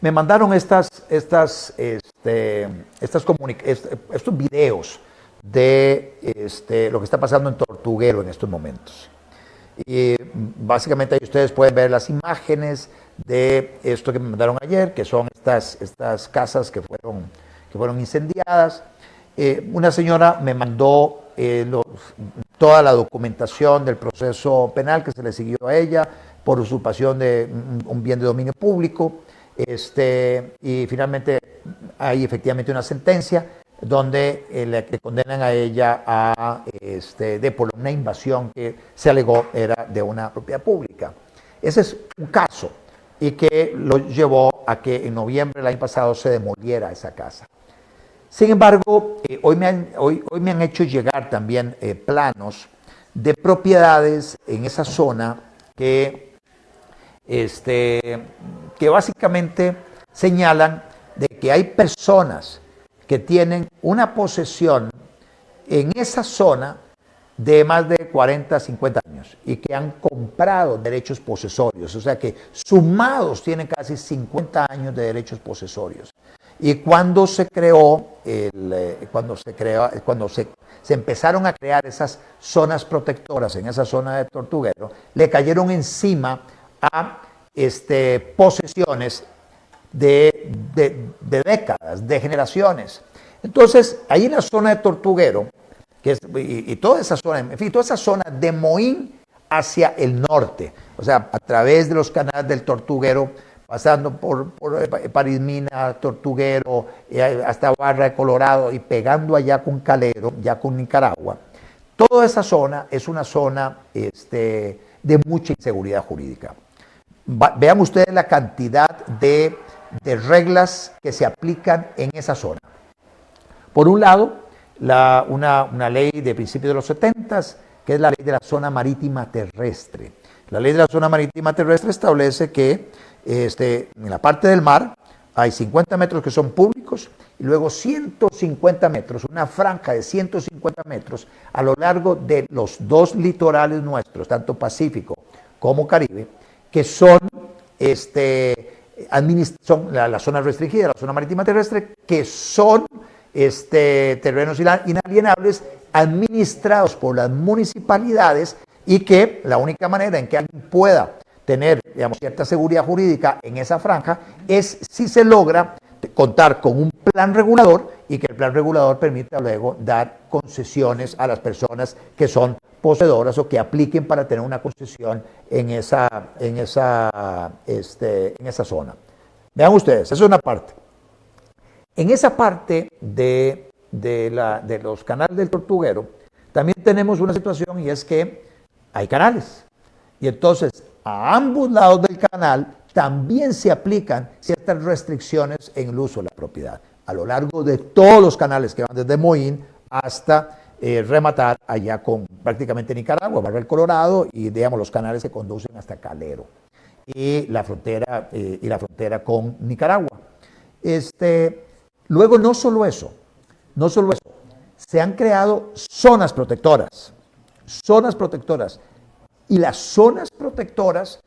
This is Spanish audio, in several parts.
Me mandaron estos videos de lo que está pasando en Tortuguero en estos momentos. Y básicamente ahí ustedes pueden ver las imágenes de esto que me mandaron ayer, que son estas casas que fueron incendiadas. Una señora me mandó toda la documentación del proceso penal que se le siguió a ella por usurpación de un bien de dominio público. Y finalmente hay efectivamente una sentencia donde le condenan a ella por una invasión que se alegó era de una propiedad pública. Ese es un caso y que lo llevó a que en noviembre del año pasado se demoliera esa casa. Sin embargo, hoy me han hecho llegar también planos de propiedades en esa zona que básicamente señalan de que hay personas que tienen una posesión en esa zona de más de 40, 50 años y que han comprado derechos posesorios, o sea que sumados tienen casi 50 años de derechos posesorios. Y cuando se empezaron a crear esas zonas protectoras en esa zona de Tortuguero, le cayeron encima a posesiones de décadas, de generaciones. Entonces, ahí en la zona de Tortuguero, y toda esa zona, en fin, toda esa zona de Moín hacia el norte, o sea, a través de los canales del Tortuguero, pasando por Parismina, Tortuguero, hasta Barra de Colorado y pegando allá con Calero, ya con Nicaragua. Toda esa zona es una zona de mucha inseguridad jurídica. Vean ustedes la cantidad de reglas que se aplican en esa zona. Por un lado, una ley de principios de los 70s, que es la ley de la zona marítima terrestre. La ley de la zona marítima terrestre establece que en la parte del mar hay 50 metros que son públicos y luego 150 metros, una franja de 150 metros a lo largo de los dos litorales nuestros, tanto Pacífico como Caribe, que son la zona restringida, la zona marítima terrestre, que son terrenos inalienables administrados por las municipalidades y que la única manera en que alguien pueda tener, digamos, cierta seguridad jurídica en esa franja es si se logra contar con un plan regulador y que el plan regulador permita luego dar concesiones a las personas que son poseedoras o que apliquen para tener una concesión en esa zona. Vean ustedes, esa es una parte. En esa parte de los canales del Tortuguero también tenemos una situación y es que hay canales. Y entonces a ambos lados del canal también se aplican ciertas restricciones en el uso de la propiedad. A lo largo de todos los canales que van desde Moín hasta rematar allá con prácticamente Nicaragua, Barra del Colorado y digamos los canales que conducen hasta Calero y la frontera con Nicaragua. Luego no solo eso, se han creado zonas protectoras y las zonas protectoras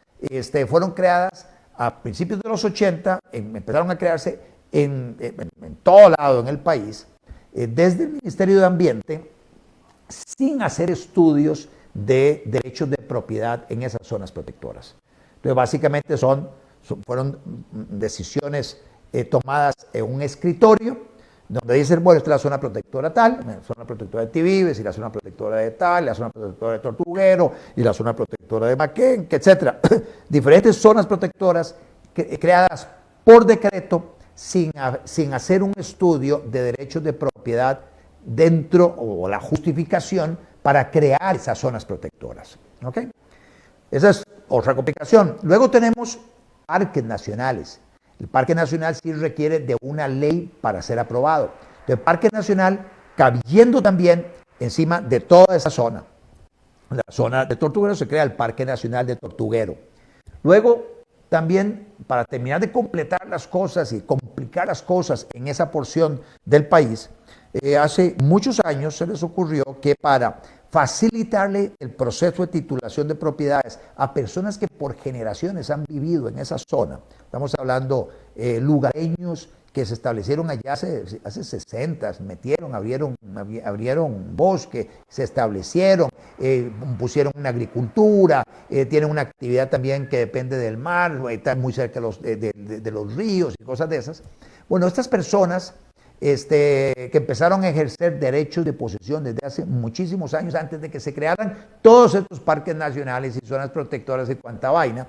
fueron creadas a principios de los 80, empezaron a crearse en todo lado en el país, desde el Ministerio de Ambiente, sin hacer estudios de derechos de propiedad en esas zonas protectoras. Entonces, básicamente fueron decisiones tomadas en un escritorio, donde dicen, bueno, esta es la zona protectora tal, la zona protectora de Tibibes, y la zona protectora de tal, la zona protectora de Tortuguero, y la zona protectora de Maquenque, etc. Diferentes zonas protectoras creadas por decreto sin hacer un estudio de derechos de propiedad dentro o la justificación para crear esas zonas protectoras. ¿Ok? Esa es otra complicación. Luego tenemos parques nacionales. El Parque Nacional sí requiere de una ley para ser aprobado. El Parque Nacional cayendo también encima de toda esa zona. En la zona de Tortuguero se crea el Parque Nacional de Tortuguero. Luego, también, para terminar de completar las cosas y complicar las cosas en esa porción del país, hace muchos años se les ocurrió que para facilitarle el proceso de titulación de propiedades a personas que por generaciones han vivido en esa zona, estamos hablando lugareños que se establecieron allá hace 60, abrieron bosque, se establecieron, pusieron una agricultura, tienen una actividad también que depende del mar, están muy cerca de los ríos y cosas de esas. Bueno, estas personas que empezaron a ejercer derechos de posesión desde hace muchísimos años, antes de que se crearan todos estos parques nacionales y zonas protectoras y cuanta vaina.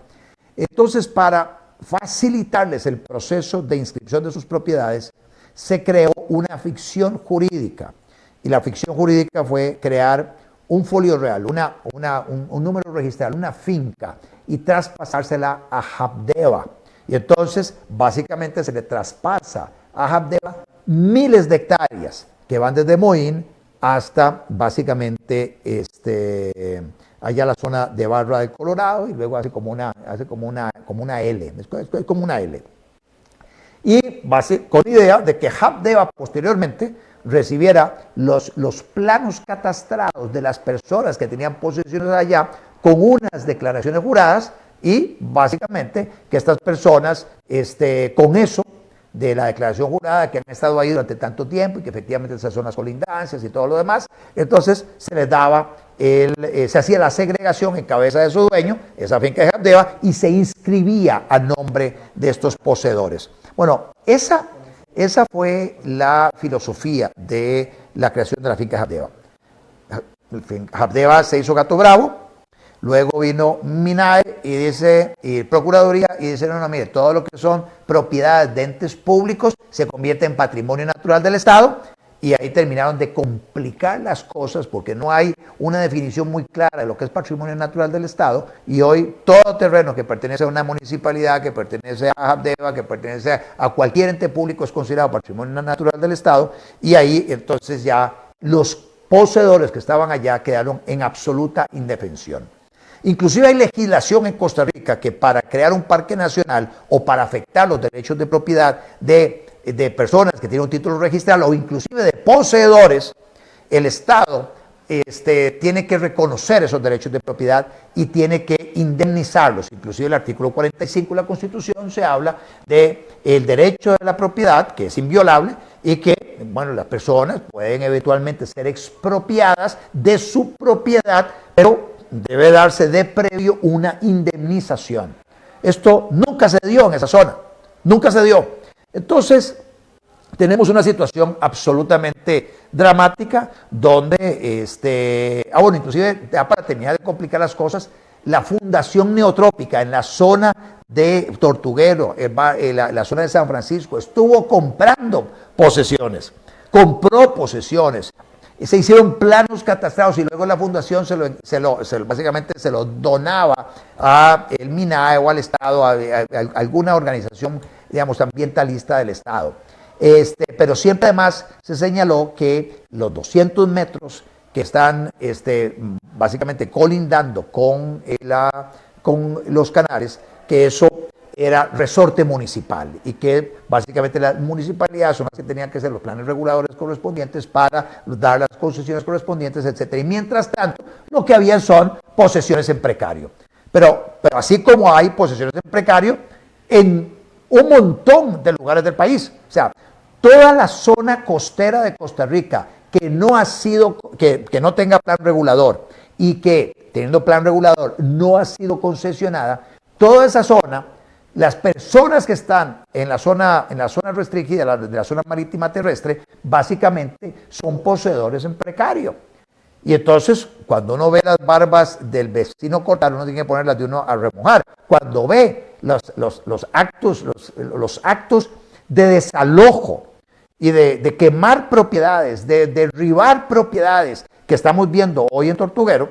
Entonces, para facilitarles el proceso de inscripción de sus propiedades, se creó una ficción jurídica. Y la ficción jurídica fue crear un folio real, un número registral, una finca, y traspasársela a Habdeba. Y entonces, básicamente, se le traspasa a Habdeba miles de hectáreas que van desde Moín hasta básicamente allá la zona de Barra del Colorado, y luego hace como una L, es como una L. Y con idea de que Habdeba posteriormente recibiera los planos catastrados de las personas que tenían posesiones allá con unas declaraciones juradas, y básicamente que estas personas con eso de la declaración jurada, que han estado ahí durante tanto tiempo y que efectivamente esas son las colindancias y todo lo demás, entonces se les daba, se hacía la segregación en cabeza de su dueño, esa finca de Habdeba, y se inscribía a nombre de estos poseedores. Bueno, esa fue la filosofía de la creación de la finca Habdeba. Habdeba se hizo gato bravo. Luego vino MINAE y Procuraduría y dice, no, mire, todo lo que son propiedades de entes públicos se convierte en patrimonio natural del Estado, y ahí terminaron de complicar las cosas porque no hay una definición muy clara de lo que es patrimonio natural del Estado, y hoy todo terreno que pertenece a una municipalidad, que pertenece a Habdeba, que pertenece a cualquier ente público es considerado patrimonio natural del Estado, y ahí entonces ya los poseedores que estaban allá quedaron en absoluta indefensión. Inclusive hay legislación en Costa Rica que para crear un parque nacional o para afectar los derechos de propiedad de personas que tienen un título registral o inclusive de poseedores, el Estado tiene que reconocer esos derechos de propiedad y tiene que indemnizarlos. Inclusive el artículo 45 de la Constitución se habla del derecho de la propiedad, que es inviolable, y que, bueno, las personas pueden eventualmente ser expropiadas de su propiedad, pero debe darse de previo una indemnización. Esto nunca se dio en esa zona, nunca se dio. Entonces, tenemos una situación absolutamente dramática donde, bueno, inclusive, ya para terminar de complicar las cosas, la Fundación Neotrópica en la zona de Tortuguero, la zona de San Francisco, estuvo comprando posesiones, compró posesiones. Se hicieron planos catastrados y luego la fundación básicamente se lo donaba a el MINAE o al Estado, a alguna organización, digamos, ambientalista del Estado. Pero siempre además se señaló que los 200 metros que están básicamente colindando con los canales, que eso era resorte municipal y que básicamente las municipalidades son las que tenían que hacer los planes reguladores correspondientes para dar las concesiones correspondientes, etc. Y mientras tanto, lo que habían son posesiones en precario. Pero así como hay posesiones en precario en un montón de lugares del país. O sea, toda la zona costera de Costa Rica que no tenga plan regulador y que, teniendo plan regulador, no ha sido concesionada, toda esa zona, las personas que están en la zona restringida, de la zona marítima terrestre, básicamente son poseedores en precario. Y entonces, cuando uno ve las barbas del vecino cortar, uno tiene que ponerlas de uno a remojar. Cuando ve los actos de desalojo y de quemar propiedades, de derribar propiedades que estamos viendo hoy en Tortuguero,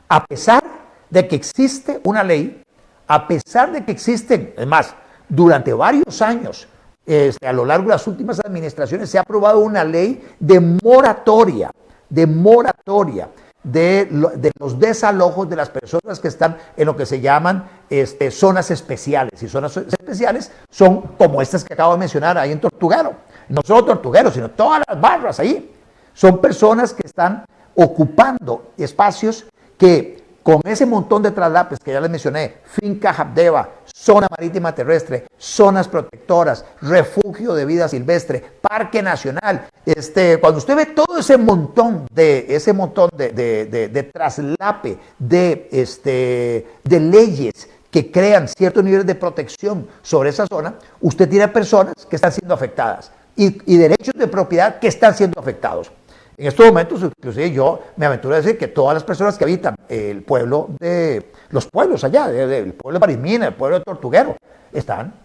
a pesar de que existe una ley, a pesar de que existen, es más, durante varios años, a lo largo de las últimas administraciones se ha aprobado una ley de moratoria de los desalojos de las personas que están en lo que se llaman zonas especiales. Y zonas especiales son como estas que acabo de mencionar ahí en Tortuguero. no solo Tortuguero, sino todas las barras ahí. Son personas que están ocupando espacios que con ese montón de traslapes que ya les mencioné, finca Habdeba, zona marítima terrestre, zonas protectoras, refugio de vida silvestre, parque nacional, cuando usted ve todo ese montón de traslape de leyes que crean ciertos niveles de protección sobre esa zona, usted tiene personas que están siendo afectadas y derechos de propiedad que están siendo afectados. En estos momentos, inclusive yo me aventuro a decir que todas las personas que habitan el pueblo los pueblos allá, el pueblo de Parismina, el pueblo de Tortuguero,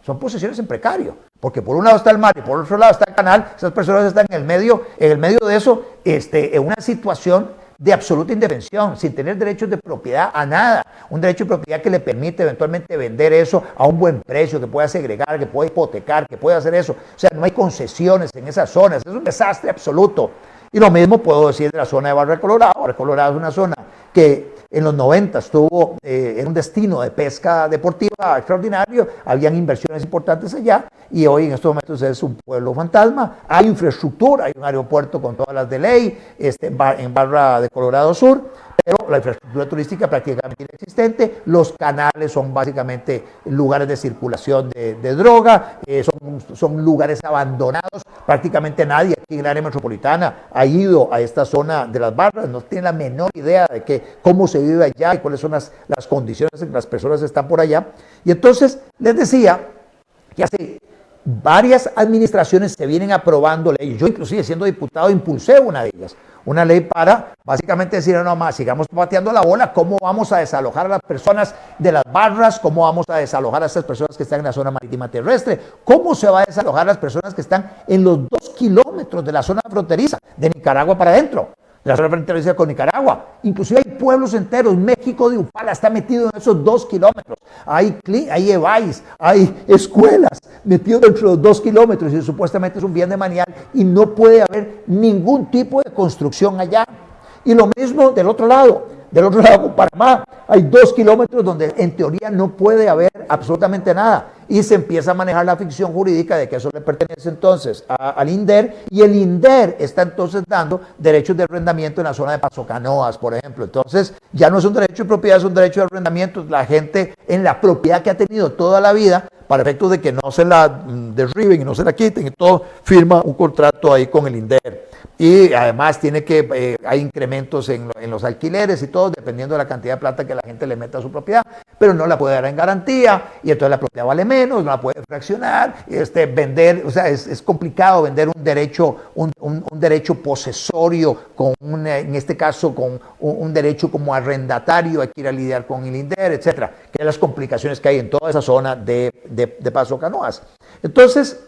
son posesiones en precario, porque por un lado está el mar y por otro lado está el canal. Esas personas están en el medio de eso, en una situación de absoluta indefensión, sin tener derechos de propiedad a nada, un derecho de propiedad que le permite eventualmente vender eso a un buen precio, que pueda segregar, que pueda hipotecar, que pueda hacer eso. O sea, no hay concesiones en esas zonas, es un desastre absoluto. Y lo mismo puedo decir de la zona de Barra Colorado. Barra Colorado es una zona que en los 90 estuvo en un destino de pesca deportiva extraordinario, habían inversiones importantes allá y hoy en estos momentos es un pueblo fantasma. Hay infraestructura, hay un aeropuerto con todas las de ley en Barra de Colorado Sur, pero la infraestructura turística prácticamente inexistente. Los canales son básicamente lugares de circulación de droga, son lugares abandonados. Prácticamente nadie aquí en el área metropolitana ha ido a esta zona de las barras, no tiene la menor idea de cómo se vive allá y cuáles son las condiciones en que las personas están por allá. Y entonces les decía que hace varias administraciones se vienen aprobando leyes. Yo inclusive siendo diputado impulsé una de ellas, una ley para básicamente decir, no más, sigamos pateando la bola, cómo vamos a desalojar a las personas de las barras, cómo vamos a desalojar a estas personas que están en la zona marítima terrestre, cómo se va a desalojar a las personas que están en los 2 kilómetros de la zona fronteriza, de Nicaragua para adentro, de la zona fronteriza con Nicaragua. Inclusive hay pueblos enteros, México de Upala está metido en esos 2 kilómetros, hay EVAIS, hay escuelas metidos dentro de los 2 kilómetros y supuestamente es un bien de manial y no puede haber ningún tipo de construcción allá. Y lo mismo del otro lado con Panamá, hay 2 kilómetros donde en teoría no puede haber absolutamente nada y se empieza a manejar la ficción jurídica de que eso le pertenece entonces al INDER y el INDER está entonces dando derechos de arrendamiento en la zona de Paso Canoas, por ejemplo. Entonces ya no es un derecho de propiedad, es un derecho de arrendamiento. La gente en la propiedad que ha tenido toda la vida, para efectos de que no se la derriben y no se la quiten y todo, firma un contrato ahí con el INDER. Y además hay incrementos en los alquileres y todo, dependiendo de la cantidad de plata que la gente le meta a su propiedad, pero no la puede dar en garantía y entonces la propiedad vale menos, no la puede fraccionar, vender, o sea, es complicado vender un derecho posesorio en este caso con un derecho como arrendatario. Hay que ir a lidiar con el INDER, etcétera, que es las complicaciones que hay en toda esa zona de Paso Canoas. Entonces,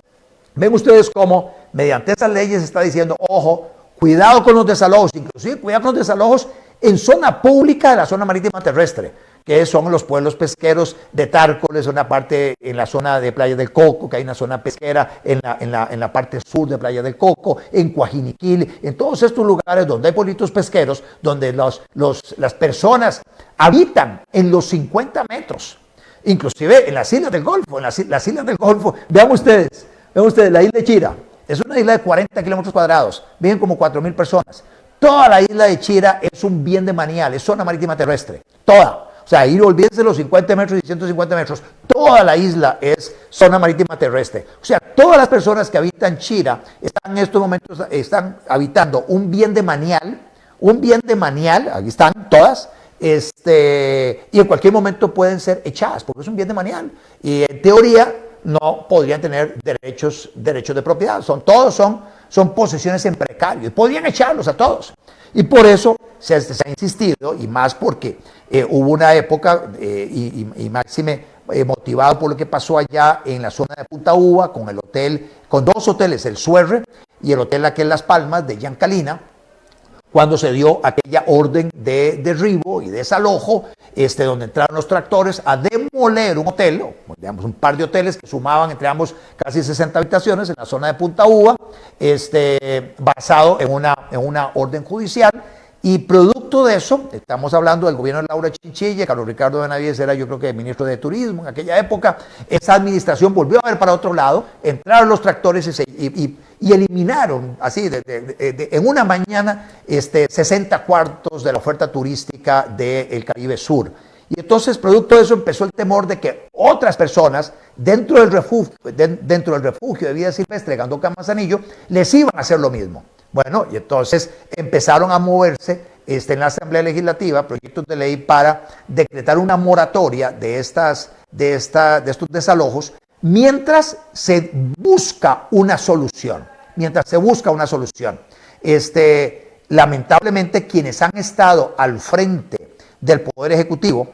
ven ustedes cómo mediante esas leyes se está diciendo, ojo, cuidado con los desalojos, inclusive cuidado con los desalojos en zona pública de la zona marítima terrestre, que son los pueblos pesqueros de Tárcoles, una parte en la zona de Playa del Coco, que hay una zona pesquera en la parte sur de Playa del Coco, en Coajiniquil, en todos estos lugares donde hay pueblitos pesqueros, donde las personas habitan en los 50 metros, inclusive en las islas del Golfo, las islas del Golfo. Vean ustedes, la isla de Chira, es una isla de 40 kilómetros cuadrados, viven como 4.000 personas. Toda la isla de Chira es un bien de manial, es zona marítima terrestre, toda. O sea, ir olvídense de los 50 metros y 150 metros, toda la isla es zona marítima terrestre. O sea, todas las personas que habitan Chira en estos momentos están habitando un bien de manial, aquí están todas, y en cualquier momento pueden ser echadas, porque es un bien de manial. Y en teoría no podrían tener derechos de propiedad. Todos son posesiones en precario y podrían echarlos a todos. Y por eso se ha insistido, y más porque hubo una época, y máxime motivado por lo que pasó allá en la zona de Punta Uva, con 2 hoteles, el Suerre y el hotel aquel Las Palmas de Yancalina, cuando se dio aquella orden de derribo y desalojo, donde entraron los tractores a demoler un hotel, digamos un par de hoteles que sumaban entre ambos casi 60 habitaciones en la zona de Punta Uva, basado en una orden judicial. Y producto de eso, estamos hablando del gobierno de Laura Chinchilla, Carlos Ricardo Benavides era, yo creo que ministro de Turismo en aquella época. Esa administración volvió a ver para otro lado, entraron los tractores y eliminaron, así, en una mañana, 60 cuartos de la oferta turística del Caribe Sur. Y entonces, producto de eso, empezó el temor de que otras personas dentro del refugio de vida silvestre de Gandoca Manzanillo les iban a hacer lo mismo. Bueno, y entonces empezaron a moverse en la Asamblea Legislativa proyectos de ley para decretar una moratoria de estos desalojos mientras se busca una solución. Lamentablemente, quienes han estado al frente del Poder Ejecutivo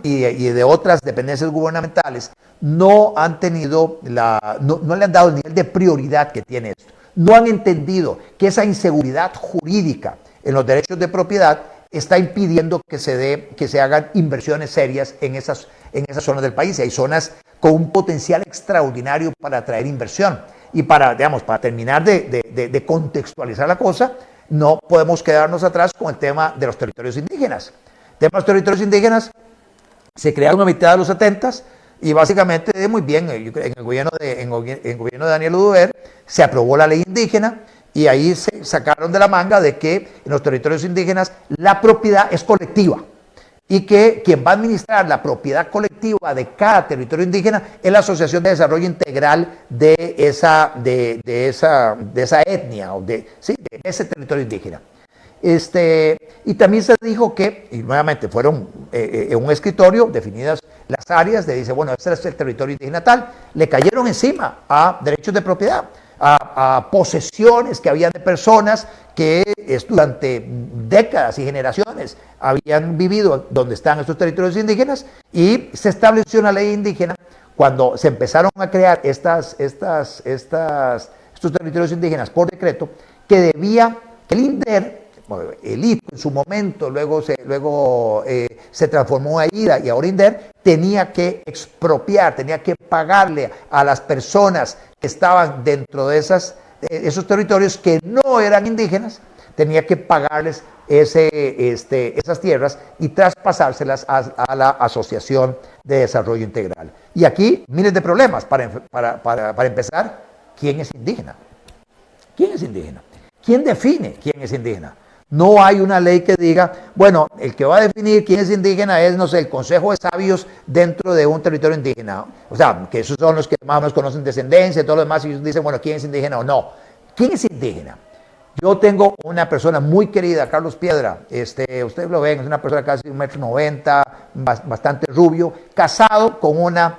y de otras dependencias gubernamentales no han tenido no le han dado el nivel de prioridad que tiene esto. No han entendido que esa inseguridad jurídica en los derechos de propiedad está impidiendo que se hagan inversiones serias en esas zonas del país. Y hay zonas con un potencial extraordinario para atraer inversión. Y para terminar de contextualizar la cosa, no podemos quedarnos atrás con el tema de los territorios indígenas. El tema de los territorios indígenas se crearon a mitad de los 70s y básicamente, muy bien, en el gobierno de Daniel Oduber se aprobó la ley indígena y ahí se sacaron de la manga de que en los territorios indígenas la propiedad es colectiva y que quien va a administrar la propiedad colectiva de cada territorio indígena es la Asociación de Desarrollo Integral de esa etnia o de ese territorio indígena. Y también se dijo que, y nuevamente fueron en un escritorio definidas las áreas, dice, bueno, este es el territorio indígena tal, le cayeron encima a derechos de propiedad, a posesiones que habían de personas que durante décadas y generaciones habían vivido donde están estos territorios indígenas, y se estableció una ley indígena cuando se empezaron a crear estos territorios indígenas por decreto, que el INDER, el ITO en su momento, luego se transformó a IDA y ahora INDER, tenía que expropiar, tenía que pagarle a las personas que estaban dentro de esos territorios que no eran indígenas, tenía que pagarles esas tierras y traspasárselas a la Asociación de Desarrollo Integral. Y aquí miles de problemas. Para empezar, ¿quién es indígena? ¿Quién es indígena? ¿Quién define quién es indígena? No hay una ley que diga, bueno, el que va a definir quién es indígena es, no sé, el Consejo de Sabios dentro de un territorio indígena. O sea, que esos son los que más o menos conocen descendencia y todo lo demás, y ellos dicen, bueno, ¿quién es indígena o no? ¿Quién es indígena? Yo tengo una persona muy querida, Carlos Piedra, ustedes lo ven, es una persona casi 1,90 m, bastante rubio, casado con una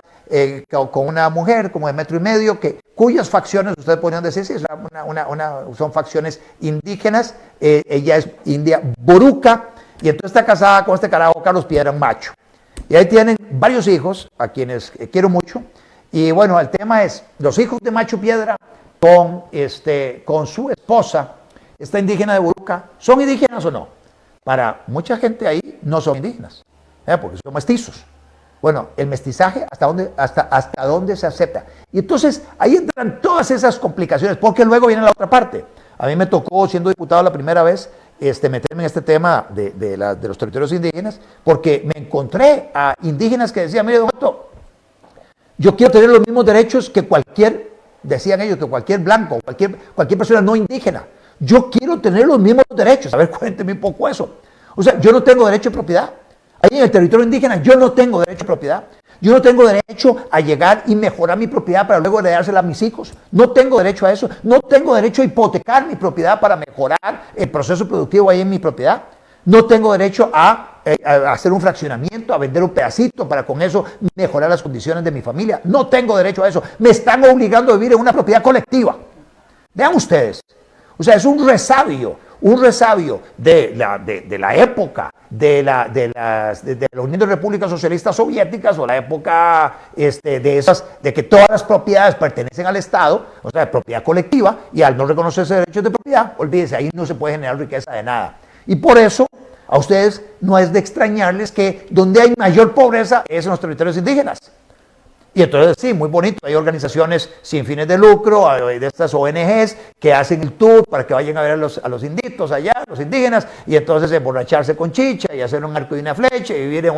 mujer como de 1,5 m, cuyas facciones, ustedes podrían decir, sí, son facciones indígenas. Ella es india boruca, y entonces está casada con este carajo Carlos Piedra, un macho. Y ahí tienen varios hijos, a quienes quiero mucho. Y bueno, el tema es, los hijos de Macho Piedra con su esposa, esta indígena de Boruca, ¿son indígenas o no? Para mucha gente ahí no son indígenas, porque son mestizos. Bueno, el mestizaje, ¿hasta dónde se acepta? Y entonces ahí entran todas esas complicaciones, porque luego viene la otra parte. A mí me tocó, siendo diputado la primera vez, meterme en este tema de los territorios indígenas, porque me encontré a indígenas que decían, mire, don Otto, yo quiero tener los mismos derechos que decían ellos, que cualquier blanco, cualquier persona no indígena. Yo quiero tener los mismos derechos. A ver, cuénteme un poco eso. O sea, yo no tengo derecho de propiedad. Ahí en el territorio indígena yo no tengo derecho a propiedad. Yo no tengo derecho a llegar y mejorar mi propiedad para luego heredársela a mis hijos. No tengo derecho a eso. No tengo derecho a hipotecar mi propiedad para mejorar el proceso productivo ahí en mi propiedad. No tengo derecho a hacer un fraccionamiento, a vender un pedacito para con eso mejorar las condiciones de mi familia. No tengo derecho a eso. Me están obligando a vivir en una propiedad colectiva. Vean ustedes. O sea, es un resabio de la época de la Unión de Repúblicas Socialistas Soviéticas, o la época de que todas las propiedades pertenecen al Estado, o sea, de propiedad colectiva, y al no reconocerse derechos de propiedad, olvídense, ahí no se puede generar riqueza de nada. Y por eso, a ustedes no es de extrañarles que donde hay mayor pobreza es en los territorios indígenas. Y entonces sí, muy bonito, hay organizaciones sin fines de lucro, hay de estas ONGs que hacen el tour para que vayan a ver a los inditos allá, los indígenas, y entonces emborracharse con chicha y hacer un arco y una flecha y vivir en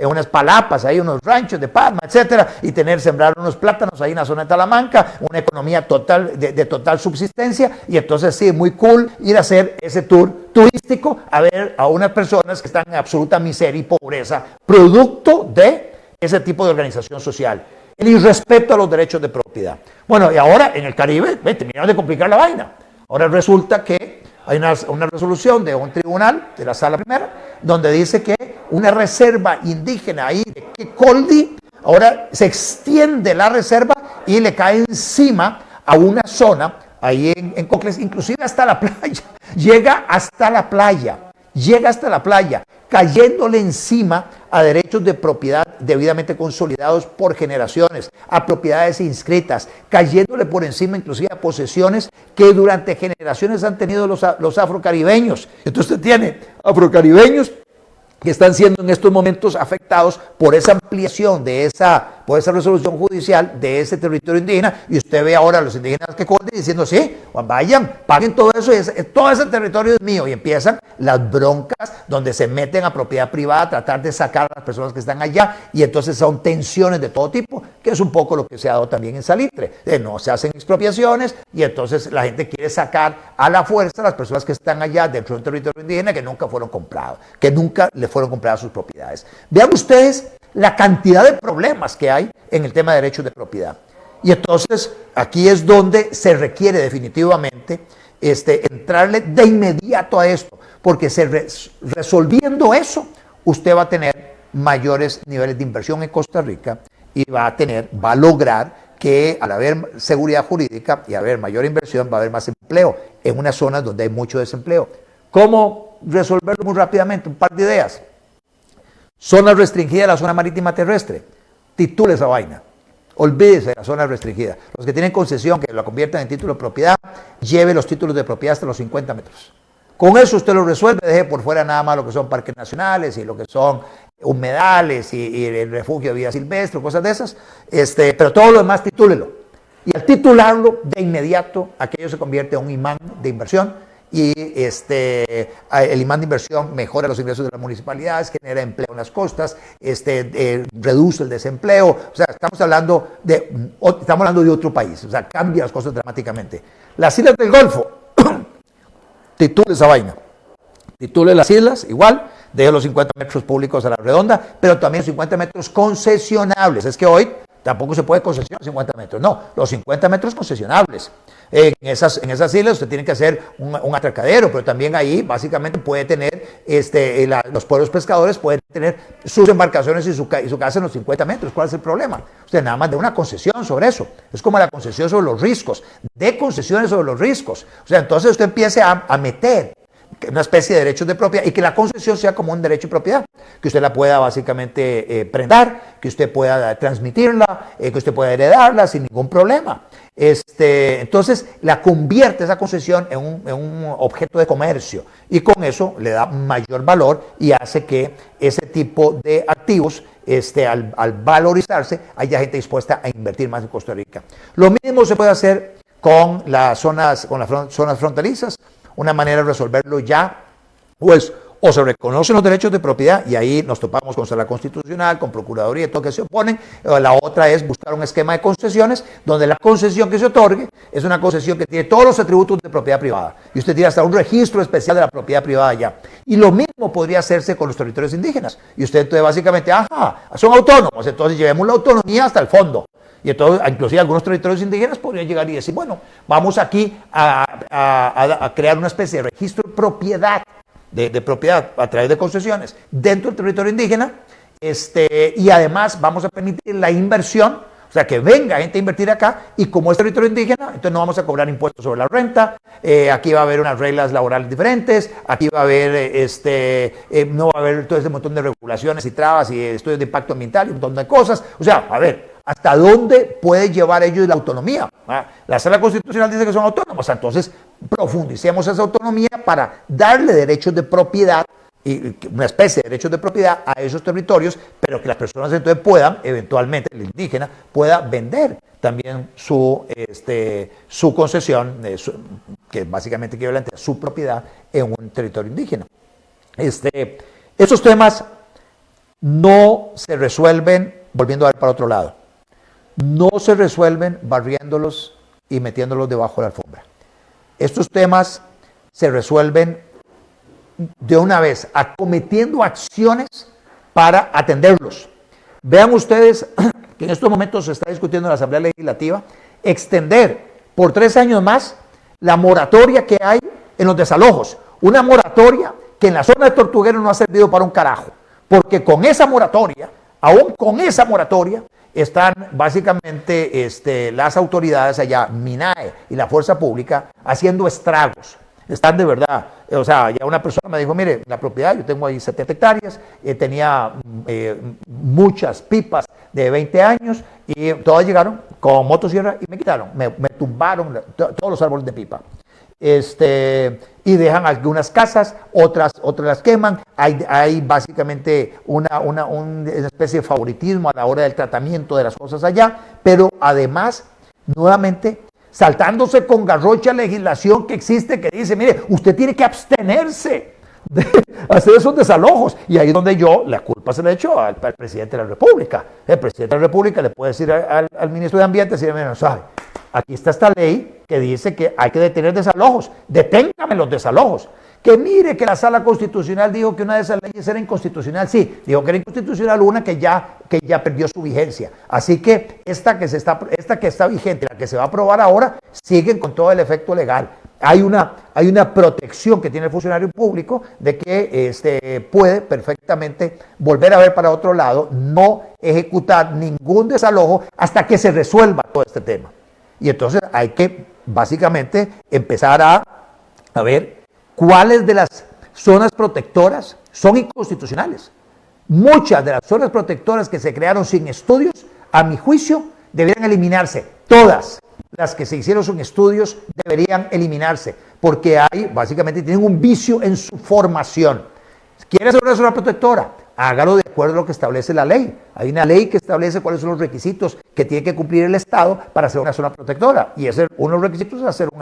unas palapas, ahí unos ranchos de palma, etcétera, y sembrar unos plátanos ahí en la zona de Talamanca, una economía total, de total subsistencia, y entonces sí, muy cool ir a hacer ese tour turístico a ver a unas personas que están en absoluta miseria y pobreza, producto de ese tipo de organización social. El irrespeto a los derechos de propiedad. Bueno, y ahora en el Caribe, terminaron de complicar la vaina. Ahora resulta que hay una resolución de un tribunal, de la Sala Primera, donde dice que una reserva indígena ahí de Quecoldi, ahora se extiende la reserva y le cae encima a una zona, ahí en Cocles, inclusive hasta la playa. Llega hasta la playa, cayéndole encima a derechos de propiedad debidamente consolidados por generaciones, a propiedades inscritas, cayéndole por encima inclusive a posesiones que durante generaciones han tenido los afrocaribeños. Entonces usted tiene afrocaribeños que están siendo en estos momentos afectados por esa ampliación por esa resolución judicial de ese territorio indígena, y usted ve ahora a los indígenas que corren diciendo, sí, vayan, paguen todo eso, todo ese territorio es mío, y empiezan las broncas donde se meten a propiedad privada a tratar de sacar a las personas que están allá, y entonces son tensiones de todo tipo, que es un poco lo que se ha dado también en Salitre, no se hacen expropiaciones, y entonces la gente quiere sacar a la fuerza a las personas que están allá dentro de un territorio indígena que nunca fueron comprados, que nunca le fueron compradas sus propiedades. Vean ustedes la cantidad de problemas que hay en el tema de derechos de propiedad. Y entonces aquí es donde se requiere definitivamente entrarle de inmediato a esto, porque resolviendo eso, usted va a tener mayores niveles de inversión en Costa Rica y va a lograr que al haber seguridad jurídica y haber mayor inversión, va a haber más empleo en unas zonas donde hay mucho desempleo. ¿Cómo resolverlo muy rápidamente? Un par de ideas. Zona restringida de la zona marítima terrestre. Titule esa vaina. Olvídese de la zona restringida. Los que tienen concesión, que la conviertan en título de propiedad, lleve los títulos de propiedad hasta los 50 metros. Con eso usted lo resuelve, deje por fuera nada más lo que son parques nacionales y lo que son humedales y el refugio de vida silvestre, cosas de esas. Pero todo lo demás titúlelo. Y al titularlo, de inmediato, aquello se convierte en un imán de inversión. Y el imán de inversión mejora los ingresos de las municipalidades, genera empleo en las costas, reduce el desempleo. O sea, estamos hablando de otro país. O sea, cambia las cosas dramáticamente. Las islas del Golfo, titule esa vaina. Titule las islas, igual, deje los 50 metros públicos a la redonda, pero también los 50 metros concesionables. Es que hoy tampoco se puede concesionar 50 metros. No, los 50 metros concesionables. En esas islas usted tiene que hacer un atracadero, pero también ahí básicamente puede tener, los pueblos pescadores pueden tener sus embarcaciones y su casa en los 50 metros. ¿Cuál es el problema? Usted nada más de una concesión sobre eso. Es como la concesión sobre los riscos, de concesiones sobre los riscos. O sea, entonces usted empiece a meter una especie de derechos de propiedad y que la concesión sea como un derecho de propiedad, que usted la pueda básicamente prendar, que usted pueda transmitirla, que usted pueda heredarla sin ningún problema. Entonces la convierte esa concesión en un objeto de comercio y con eso le da mayor valor y hace que ese tipo de activos al valorizarse haya gente dispuesta a invertir más en Costa Rica. Lo mismo se puede hacer con las zonas fronterizas. Una manera de resolverlo ya, pues, o se reconocen los derechos de propiedad y ahí nos topamos con Sala Constitucional, con Procuraduría y todo que se oponen. La otra es buscar un esquema de concesiones donde la concesión que se otorgue es una concesión que tiene todos los atributos de propiedad privada y usted tiene hasta un registro especial de la propiedad privada ya. Y lo mismo podría hacerse con los territorios indígenas y usted entonces básicamente, son autónomos, entonces llevemos la autonomía hasta el fondo. Y entonces, inclusive algunos territorios indígenas podrían llegar y decir, bueno, vamos aquí a crear una especie de registro de propiedad, de propiedad a través de concesiones dentro del territorio indígena, y además vamos a permitir la inversión, o sea, que venga gente a invertir acá, y como es territorio indígena, entonces no vamos a cobrar impuestos sobre la renta, aquí va a haber unas reglas laborales diferentes, aquí va a haber, no va a haber todo ese montón de regulaciones y trabas y estudios de impacto ambiental y un montón de cosas, o sea, a ver, ¿hasta dónde puede llevar ellos la autonomía? La Sala Constitucional dice que son autónomos, entonces profundicemos esa autonomía para darle derechos de propiedad y una especie de derechos de propiedad a esos territorios, pero que las personas entonces puedan, eventualmente, el indígena pueda vender también su concesión, que es básicamente equivalente a su propiedad en un territorio indígena. Esos temas no se resuelven volviendo a ver para otro lado. No se resuelven barriéndolos y metiéndolos debajo de la alfombra. Estos temas se resuelven de una vez, acometiendo acciones para atenderlos. Vean ustedes que en estos momentos se está discutiendo en la Asamblea Legislativa extender por 3 años más la moratoria que hay en los desalojos. Una moratoria que en la zona de Tortuguero no ha servido para un carajo, porque con esa moratoria, aún con esa moratoria, están básicamente las autoridades allá, MINAE y la Fuerza Pública, haciendo estragos. Están de verdad, o sea, ya una persona me dijo, mire, la propiedad, yo tengo ahí 70 hectáreas, tenía muchas pipas de 20 años y todas llegaron con motosierra y me quitaron, me tumbaron todos los árboles de pipa. Y dejan algunas casas, otras las queman. Hay básicamente una especie de favoritismo a la hora del tratamiento de las cosas allá, pero además, nuevamente, saltándose con garrocha legislación que existe que dice, mire, usted tiene que abstenerse de hacer esos desalojos. Y ahí es donde yo la culpa se la echo al presidente de la República. El presidente de la República le puede decir al ministro de Ambiente, decir, mira, no sabe, aquí está esta ley que dice que hay que detener desalojos, deténgame los desalojos. Que mire que la Sala Constitucional dijo que una de esas leyes era inconstitucional. Sí, dijo que era inconstitucional una que ya perdió su vigencia. Así que esta que está vigente, la que se va a aprobar ahora, siguen con todo el efecto legal. Hay una protección que tiene el funcionario público de que puede perfectamente volver a ver para otro lado, no ejecutar ningún desalojo hasta que se resuelva todo este tema. Y entonces hay que básicamente empezar a ver cuáles de las zonas protectoras son inconstitucionales. Muchas de las zonas protectoras que se crearon sin estudios, a mi juicio, deberían eliminarse. Todas las que se hicieron sin estudios deberían eliminarse, porque básicamente tienen un vicio en su formación. ¿Quiere hacer una zona protectora? Hágalo de acuerdo a lo que establece la ley. Hay una ley que establece cuáles son los requisitos que tiene que cumplir el Estado para hacer una zona protectora. Y uno de los requisitos es hacer un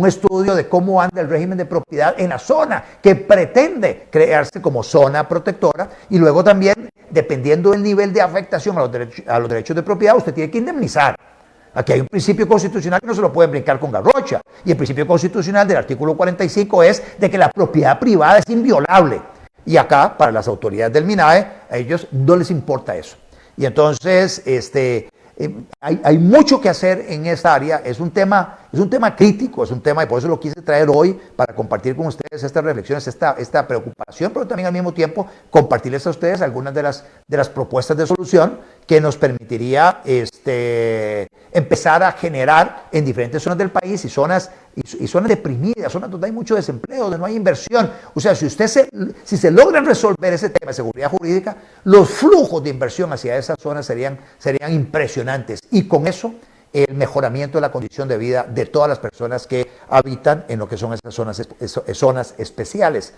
estudio de cómo anda el régimen de propiedad en la zona que pretende crearse como zona protectora. Y luego también, dependiendo del nivel de afectación a los derechos de propiedad, usted tiene que indemnizar. Aquí hay un principio constitucional que no se lo pueden brincar con garrocha. Y el principio constitucional del artículo 45 es de que la propiedad privada es inviolable. Y acá, para las autoridades del MINAE, a ellos no les importa eso. Y entonces, hay mucho que hacer en esta área. Es un tema crítico, es un tema, y por eso lo quise traer hoy para compartir con ustedes estas reflexiones, esta preocupación, pero también al mismo tiempo compartirles a ustedes algunas de las propuestas de solución que nos permitiría empezar a generar en diferentes zonas del país y zonas deprimidas, zonas donde hay mucho desempleo, donde no hay inversión. O sea, si se logran resolver ese tema de seguridad jurídica, los flujos de inversión hacia esas zonas serían impresionantes. Y con eso, el mejoramiento de la condición de vida de todas las personas que habitan en lo que son esas zonas especiales.